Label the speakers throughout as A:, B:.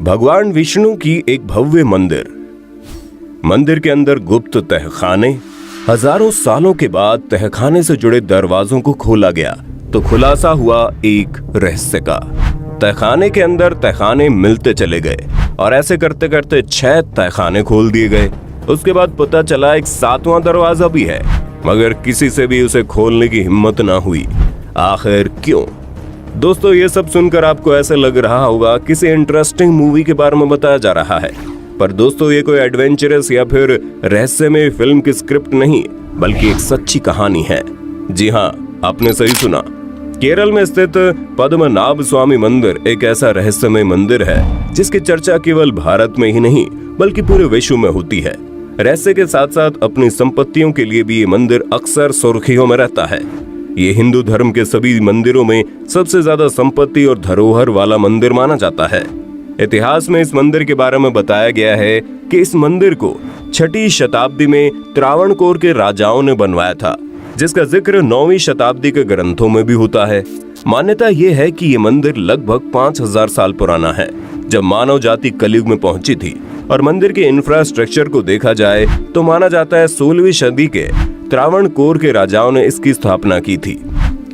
A: भगवान विष्णु की एक भव्य मंदिर के अंदर गुप्त तहखाने। हजारों सालों के बाद तहखाने से जुड़े दरवाजों को खोला गया तो खुलासा हुआ एक रहस्य का। तहखाने के अंदर तहखाने मिलते चले गए और ऐसे करते करते 6 तहखाने खोल दिए गए। उसके बाद पता चला एक 7वां दरवाजा भी है, मगर किसी से भी उसे खोलने की हिम्मत ना हुई। आखिर क्यों? दोस्तों, ये सब सुनकर आपको ऐसे लग रहा होगा किसी इंटरेस्टिंग मूवी के बारे में बताया जा रहा है, पर दोस्तों ये कोई एडवेंचरस या फिर रहस्यमय फिल्म की स्क्रिप्ट नहीं, बल्कि एक सच्ची कहानी है। जी हाँ, आपने सही सुना। केरल में स्थित पद्मनाभ स्वामी मंदिर एक ऐसा रहस्यमय मंदिर है जिसकी चर्चा केवल भारत में ही नहीं बल्कि पूरे विश्व में होती है। रहस्य के साथ साथ अपनी संपत्तियों के लिए भी ये मंदिर अक्सर सुर्खियों में रहता है। ये हिंदू धर्म के सभी मंदिरों में सबसे ज्यादा संपत्ति और धरोहर वाला मंदिर माना जाता है। इतिहास में इस मंदिर के बारे में बताया गया है कि इस मंदिर को 6वीं शताब्दी में त्रावणकोर के राजाओं ने बनवाया था, जिसका जिक्र 9वीं शताब्दी के ग्रंथों में भी होता है। मान्यता यह है कि ये मंदिर लगभग 5000 साल पुराना है, जब मानव जाति कलयुग में पहुंची थी। और मंदिर के इंफ्रास्ट्रक्चर को देखा जाए तो माना जाता है 16वीं सदी के त्रावणकोर के राजाओं ने इसकी स्थापना की थी।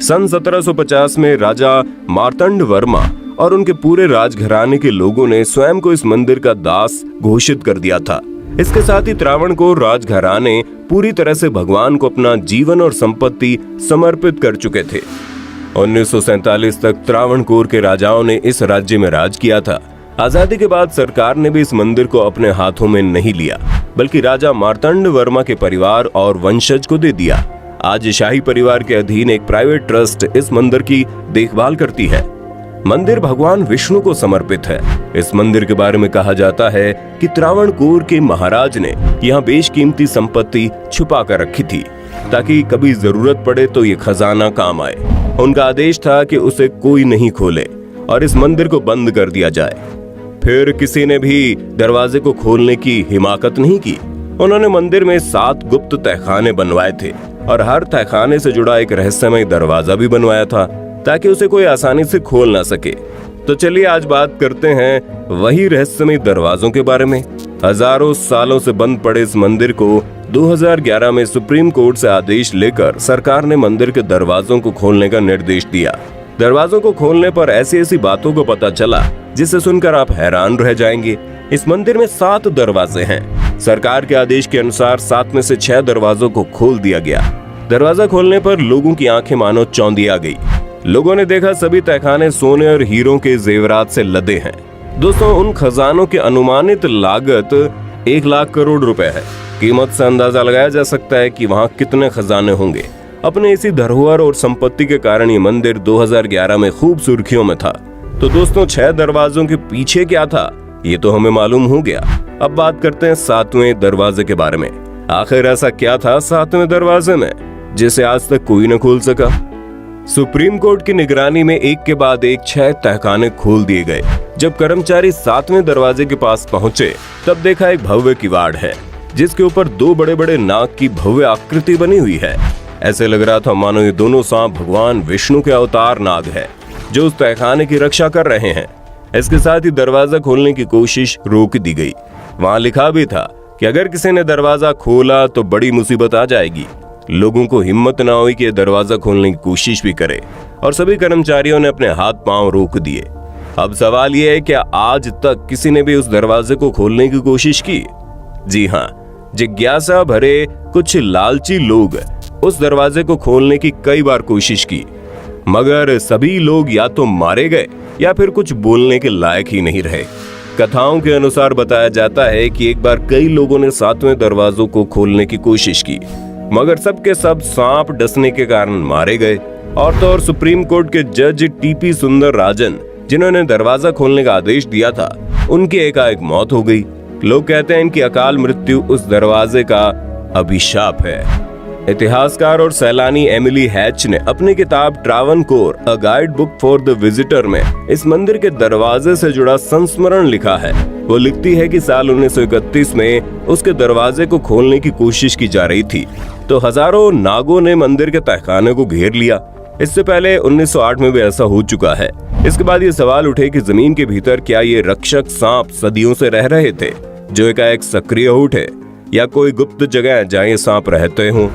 A: सन 1750 में राजा मार्तंड वर्मा और उनके पूरे राजघराने के लोगों ने स्वयं को इस मंदिर का दास घोषित कर दिया था। इसके साथ ही त्रावणकोर राजघराने पूरी तरह से भगवान को अपना जीवन और संपत्ति समर्पित कर चुके थे। 1947 तक त्रावणकोर के राजाओं ने इस राज्य में राज किया था। आजादी के बाद सरकार ने भी इस मंदिर को अपने हाथों में नहीं लिया, बल्कि राजा मार्तंड वर्मा के परिवार और वंशज को दे दिया। आज शाही परिवार के अधीन एक प्राइवेट ट्रस्ट इस मंदिर की देखभाल करती है। मंदिर भगवान विष्णु को समर्पित है। इस मंदिर के बारे में कहा जाता है कि त्रावणकोर के महाराज ने यहाँ बेशकीमती संपत्ति छुपा कर रखी थी, ताकि कभी जरूरत पड़े तो ये खजाना काम आए। उनका आदेश था कि उसे कोई नहीं खोले और इस मंदिर को बंद कर दिया जाए। फिर किसी ने भी दरवाजे को खोलने की हिमाकत नहीं की। उन्होंने मंदिर में 7 गुप्त तहखाने बनवाए थे और हर तहखाने से जुड़ा एक रहस्यमय दरवाजा भी बनवाया था, ताकि उसे कोई आसानी से खोल ना सके। तो चलिए आज बात करते हैं वही रहस्यमय दरवाजों के बारे में। हजारों सालों से बंद पड़े इस मंदिर को 2011 में सुप्रीम कोर्ट से आदेश लेकर सरकार ने मंदिर के दरवाजों को खोलने का निर्देश दिया। दरवाजों को खोलने पर ऐसी ऐसी बातों को पता चला जिसे सुनकर आप हैरान रह जाएंगे। इस मंदिर में 7 दरवाजे हैं। सरकार के आदेश के अनुसार 7 में से 6 दरवाजों को खोल दिया गया। दरवाजा खोलने पर लोगों की आंखें मानो चौंधी आ गई। लोगों ने देखा सभी तहखाने सोने और हीरों के जेवरात से लदे हैं। दोस्तों, उन खजानों की अनुमानित लागत 1 लाख करोड़ रुपए है। कीमत से अंदाजा लगाया जा सकता है कि वहाँ कितने खजाने होंगे। अपने इसी धरोहर और संपत्ति के कारण ये मंदिर 2011 में खूब सुर्खियों में था। तो दोस्तों, 6 दरवाजों के पीछे क्या था ये तो हमें मालूम हो गया। अब बात करते हैं 7वें दरवाजे के बारे में। आखिर ऐसा क्या था 7वें दरवाजे में जिसे आज तक कोई न खोल सका? सुप्रीम कोर्ट की निगरानी में एक के बाद एक 6 तहखाने खोल दिए गए। जब कर्मचारी 7वें दरवाजे के पास पहुंचे तब देखा एक भव्य किवाड़ है, जिसके ऊपर 2 बड़े बड़े नाग की भव्य आकृति बनी हुई है। ऐसे लग रहा था मानो ये दोनों सांप भगवान विष्णु के अवतार नाग है, जो उस तहखाने की रक्षा कर रहे हैं। इसके साथ ही दरवाजा खोलने की कोशिश रोक दी गई। वहां लिखा भी था कि अगर किसी ने दरवाजा खोला तो बड़ी मुसीबत आ जाएगी। लोगों को हिम्मत ना हुई कि दरवाजा खोलने की कोशिश भी करे और सभी कर्मचारियों ने अपने हाथ पांव रोक दिए। अब सवाल यह है, क्या आज तक किसी ने भी उस दरवाजे को खोलने की कोशिश की? जी हाँ, जिज्ञासा भरे कुछ लालची लोग उस दरवाजे को खोलने की कई बार कोशिश की, मगर सभी लोग या तो मारे गए या फिर कुछ बोलने के लायक ही नहीं रहे। कथाओं के अनुसार बताया जाता है कि एक बार कई लोगों ने 7वें दरवाजों को खोलने की कोशिश की, मगर सबके सब सांप डसने के कारण मारे गए। और तो और सुप्रीम कोर्ट के जज टीपी सुंदर राजन, जिन्होंने दरवाजा खोलने का आदेश दिया था, उनकी एकाएक मौत हो गई। लोग कहते हैं कि अकाल मृत्यु उस दरवाजे का अभिशाप है। इतिहासकार और सैलानी एमिली हैच ने अपनी किताब Travancore a guide book for the visitor में इस मंदिर के दरवाजे से जुड़ा संस्मरण लिखा है। वो लिखती है कि साल 1931 में उसके दरवाजे को खोलने की कोशिश की जा रही थी तो हजारों नागों ने मंदिर के तहखाने को घेर लिया। इससे पहले 1908 में भी ऐसा हो चुका है। इसके बाद ये सवाल उठे कि जमीन के भीतर क्या ये रक्षक सांप सदियों से रह रहे थे जो एकाएक सक्रिय हो उठे, या कोई गुप्त जगह है जहाँ ये सांप रहते हों।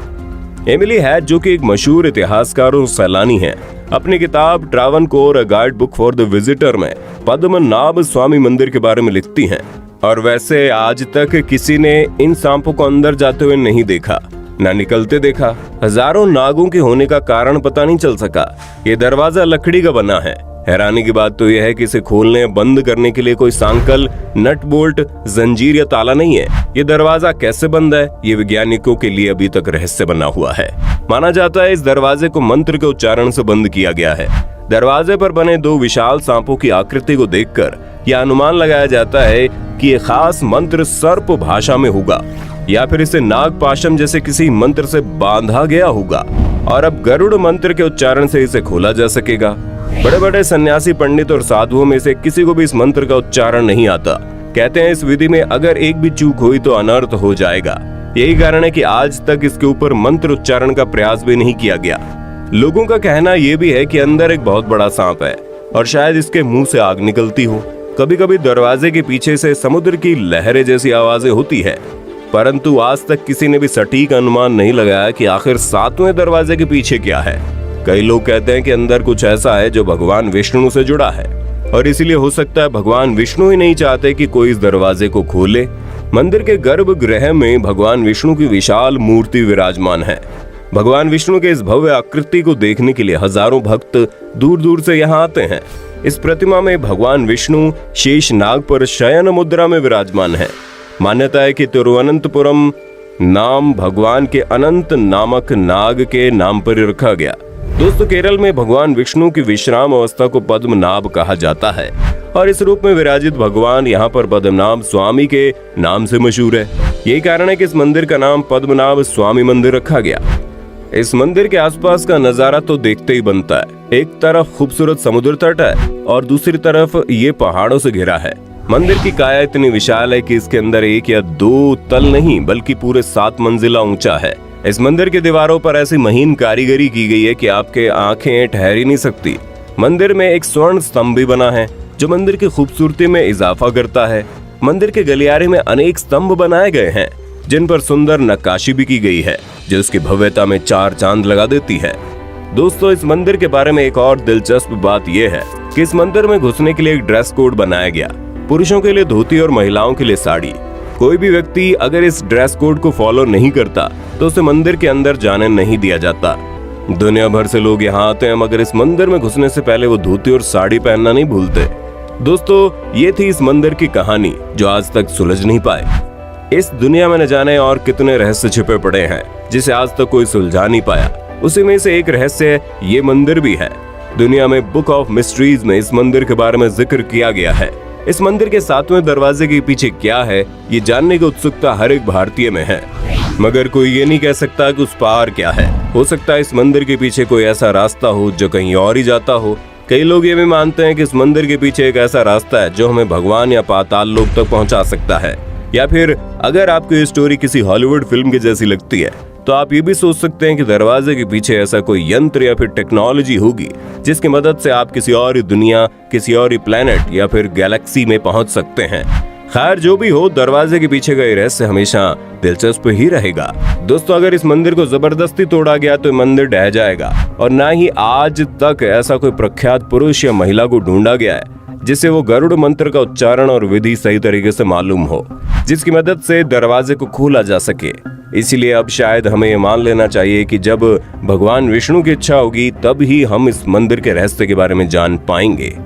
A: एमिली हैच, जो कि एक मशहूर इतिहासकार और सैलानी है, अपनी किताब ट्रावनकोर अ guide book for the visitor में पद्मनाभ स्वामी मंदिर के बारे में लिखती हैं। और वैसे आज तक किसी ने इन सांपों को अंदर जाते हुए नहीं देखा, ना निकलते देखा। हजारों नागों के होने का कारण पता नहीं चल सका। ये दरवाजा लकड़ी का बना है। हैरानी की बात तो यह है कि इसे खोलने बंद करने के लिए कोई सांकल, नट बोल्ट, जंजीर या ताला नहीं है। ये दरवाजा कैसे बंद है, ये वैज्ञानिकों के लिए अभी तक रहस्य बना हुआ है। माना जाता है इस दरवाजे को मंत्र के उच्चारण से बंद किया गया है। दरवाजे पर बने दो विशाल सांपों की आकृति को देखकर यह अनुमान लगाया जाता है कि ये खास मंत्र सर्प भाषा में होगा, या फिर इसे नाग पाशम जैसे किसी मंत्र से बांधा गया होगा, और अब गरुड़ मंत्र के उच्चारण से इसे खोला जा सकेगा। बड़े बड़े सन्यासी, पंडित और साधुओं में से किसी को भी इस मंत्र का उच्चारण नहीं आता। कहते हैं इस विधि में अगर एक भी चूक हुई तो अनर्थ हो जाएगा। यही कारण है कि आज तक इसके ऊपर मंत्र उच्चारण का प्रयास भी नहीं किया गया। लोगों का कहना यह भी है कि अंदर एक बहुत बड़ा सांप है और शायद इसके मुंह से आग निकलती हो। कभी कभी दरवाजे के पीछे से समुद्र की लहरें जैसी आवाजें होती है, परंतु आज तक किसी ने भी सटीक अनुमान नहीं लगाया कि आखिर सातवें दरवाजे के पीछे क्या है। कई लोग कहते हैं कि अंदर कुछ ऐसा है जो भगवान विष्णु से जुड़ा है, और इसीलिए हो सकता है भगवान विष्णु ही नहीं चाहते कि कोई इस दरवाजे को खोले। मंदिर के गर्भगृह में भगवान विष्णु की विशाल मूर्ति विराजमान है। भगवान विष्णु के इस भव्य आकृति को देखने के लिए हजारों भक्त दूर दूर से यहाँ आते हैं। इस प्रतिमा में भगवान विष्णु शेष नाग पर शयन मुद्रा में विराजमान है। मान्यता है कि तिरुवनंतपुरम नाम भगवान के अनंत नामक नाग के नाम पर रखा गया। दोस्तों, केरल में भगवान विष्णु की विश्राम अवस्था को पद्मनाभ कहा जाता है, और इस रूप में विराजित भगवान यहाँ पर पद्मनाभ स्वामी के नाम से मशहूर है। यही कारण है कि इस मंदिर का नाम पद्मनाभ स्वामी मंदिर रखा गया। इस मंदिर के आसपास का नजारा तो देखते ही बनता है। एक तरफ खूबसूरत समुद्र तट है और दूसरी तरफ ये पहाड़ों से घिरा है। मंदिर की काया इतनी विशाल है कि इसके अंदर एक या दो तल नहीं बल्कि पूरे 7 मंजिला ऊंचा है। इस मंदिर की दीवारों पर ऐसी महीन कारीगरी की गई है कि आपके आंखें ठहर ही नहीं सकती। मंदिर में एक स्वर्ण स्तंभ भी बना है जो मंदिर की खूबसूरती में इजाफा करता है। मंदिर के गलियारे में अनेक स्तंभ बनाए गए हैं जिन पर सुंदर नक्काशी भी की गई है जो उसकी भव्यता में 4 चांद लगा देती है। दोस्तों, इस मंदिर के बारे में एक और दिलचस्प बात यह है कि इस मंदिर में घुसने के लिए एक ड्रेस कोड बनाया गया। पुरुषों के लिए धोती और महिलाओं के लिए साड़ी। कोई भी व्यक्ति अगर इस ड्रेस कोड को फॉलो नहीं करता तो उसे मंदिर के अंदर जाने नहीं दिया जाता। दुनिया भर से लोग यहाँ आते हैं, मगर इस मंदिर में घुसने से पहले वो धोती और साड़ी पहनना नहीं भूलते। दोस्तों, ये थी इस मंदिर की कहानी जो आज तक सुलझ नहीं पाए। इस दुनिया में न जाने और कितने रहस्य छिपे पड़े हैं जिसे आज तक कोई सुलझा नहीं पाया। उसी में से एक रहस्य ये मंदिर भी है। दुनिया में बुक ऑफ मिस्ट्रीज में इस मंदिर के बारे में जिक्र किया गया है। इस मंदिर के 7वें दरवाजे के पीछे क्या है ये जानने की उत्सुकता हर एक भारतीय में है, मगर कोई ये नहीं कह सकता कि उस पार क्या है। हो सकता है इस मंदिर के पीछे कोई ऐसा रास्ता हो जो कहीं और ही जाता हो। कई लोग ये भी मानते हैं कि इस मंदिर के पीछे एक ऐसा रास्ता है जो हमें भगवान या पाताल लोक तक पहुंचा सकता है। या फिर अगर आपको ये स्टोरी किसी हॉलीवुड फिल्म की जैसी लगती है तो आप ये भी सोच सकते हैं कि दरवाजे के पीछे ऐसा कोई यंत्र या फिर टेक्नोलॉजी होगी जिसकी मदद से आप किसी और दुनिया, किसी और प्लेनेट या फिर गैलेक्सी में पहुंच सकते हैं। खैर, जो भी हो, दरवाजे के पीछे का ये रहस्य हमेशा दिलचस्प ही रहेगा। दोस्तों, अगर इस मंदिर को जबरदस्ती तोड़ा गया तो मंदिर ढह जाएगा, और ना ही आज तक ऐसा कोई प्रख्यात पुरुष या महिला को ढूंढा गया है जिसे वो गरुड़ मंत्र का उच्चारण और विधि सही तरीके से मालूम हो, जिसकी मदद से दरवाजे को खोला जा सके। इसीलिए अब शायद हमें ये मान लेना चाहिए कि जब भगवान विष्णु की इच्छा होगी तब ही हम इस मंदिर के रहस्य के बारे में जान पाएंगे।